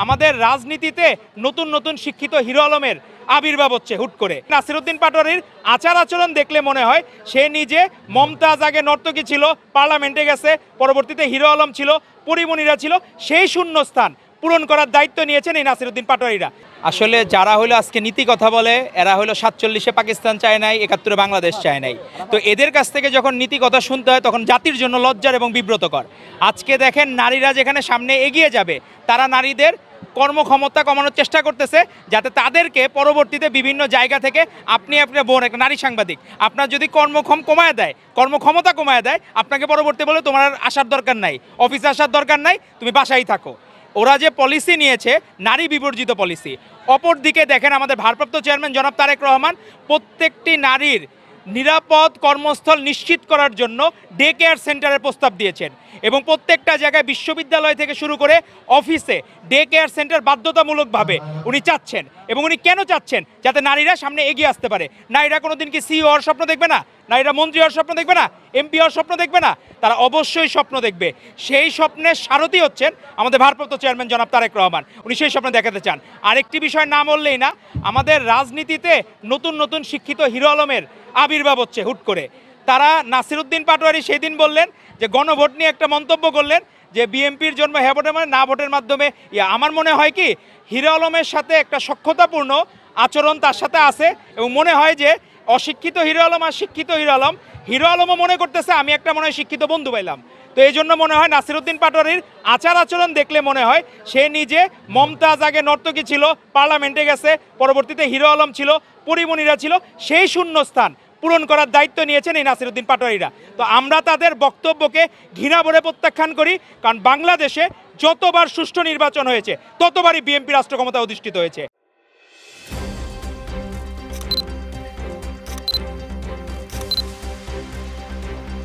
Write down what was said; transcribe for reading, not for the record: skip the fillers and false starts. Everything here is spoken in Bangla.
আমাদের রাজনীতিতে নতুন নতুন শিক্ষিত হিরো আলমের আবির্ভাব হচ্ছে হুট করে। নাসিরউদ্দিন পাটোয়ারির আচার আচরণ দেখলে মনে হয় সে নিজে মমতাজ আগে নর্তকী ছিল, পার্লামেন্টে গেছে, পরবর্তীতে হিরো আলম ছিল, পরিমণিরা ছিল, সেই শূন্যস্থান পূরণ করার দায়িত্ব নিয়েছেন এই নাসিরউদ্দিন পাটোয়ারিরা। আসলে যারা হলো আজকে নীতি কথা বলে এরা হলো 47-এ পাকিস্তান চায় নাই, 71-এ বাংলাদেশ চায় নাই। তো এদের কাছ থেকে যখন নীতি কথা শুনতে হয় তখন জাতির জন্য লজ্জার এবং বিব্রতকর। আজকে দেখেন নারীরা যেখানে সামনে এগিয়ে যাবে তারা নারীদের কর্মক্ষমতা কমানোর চেষ্টা করতেছে, যাতে তাদেরকে পরবর্তীতে বিভিন্ন জায়গা থেকে আপনার বোন একটা নারী সাংবাদিক আপনার যদি কর্মক্ষমতা কমায় দেয় আপনাকে পরবর্তী বলে তোমার আর আসার দরকার নাই, অফিসে আসার দরকার নাই, তুমি বাসায় থাকো। ওরা যে পলিসি নিয়েছে নারী বিবর্জিত পলিসি। অপরদিকে দেখেন আমাদের ভারপ্রাপ্ত চেয়ারম্যান জনাব তারেক রহমান প্রত্যেকটি নারীর নিরাপদ কর্মস্থল নিশ্চিত করার জন্য ডে কেয়ার সেন্টারের প্রস্তাব দিয়েছেন এবং প্রত্যেকটা জায়গায় বিশ্ববিদ্যালয় থেকে শুরু করে অফিসে ডে কেয়ার সেন্টার বাধ্যতামূলকভাবে উনি চাচ্ছেন। এবং উনি কেন চাচ্ছেন? যাতে নারীরা সামনে এগিয়ে আসতে পারে। নারীরা কোনোদিন কি সিইও হওয়ার স্বপ্ন দেখবে না? নারীরা মন্ত্রী হওয়ার স্বপ্ন দেখবে না? এমপি হওয়ার স্বপ্ন দেখবে না? তারা অবশ্যই স্বপ্ন দেখবে। সেই স্বপ্নের সারথি হচ্ছেন আমাদের ভারপ্রাপ্ত চেয়ারম্যান জনাব তারেক রহমান। উনি সেই স্বপ্ন দেখাতে চান। আরেকটি বিষয় না বললেই না, আমাদের রাজনীতিতে নতুন নতুন শিক্ষিত হিরো আলমের আবির্ভাব হচ্ছে হুট করে। তারা নাসিরউদ্দিন পাটোয়ারি সেই দিন বললেন যে গণভোট নিয়ে একটা মন্তব্য করলেন যে বিএনপির জন্ম হ্যাঁ ভোটের মানে না ভোটের মাধ্যমে। আমার মনে হয় কি হিরো আলমের সাথে একটা সখ্যতাপূর্ণ আচরণ তার সাথে আছে এবং মনে হয় যে অশিক্ষিত হিরো আলম আর শিক্ষিত হিরো আলমও মনে করতেছে আমি একটা মনে হয় শিক্ষিত বন্ধু পাইলাম। তো এই জন্য মনে হয় নাসিরউদ্দিন পাটোয়ারির আচার আচরণ দেখলে মনে হয় সে নিজে মমতাজ আগে নর্তকী ছিল, পার্লামেন্টে গেছে, পরবর্তীতে হিরো আলম ছিল, পরিমণিরা ছিল, সেই শূন্যস্থান পূরণ করার দায়িত্ব নিয়েছেন এই নাসিরউদ্দিন পাটোয়ারিরা। তো আমরা তাদের বক্তব্যকে ঘৃণা ভরে প্রত্যাখ্যান করি, কারণ বাংলাদেশে যতবার সুষ্ঠু নির্বাচন হয়েছে ততবারই বিএনপি রাষ্ট্র ক্ষমতায় অধিষ্ঠিত হয়েছে।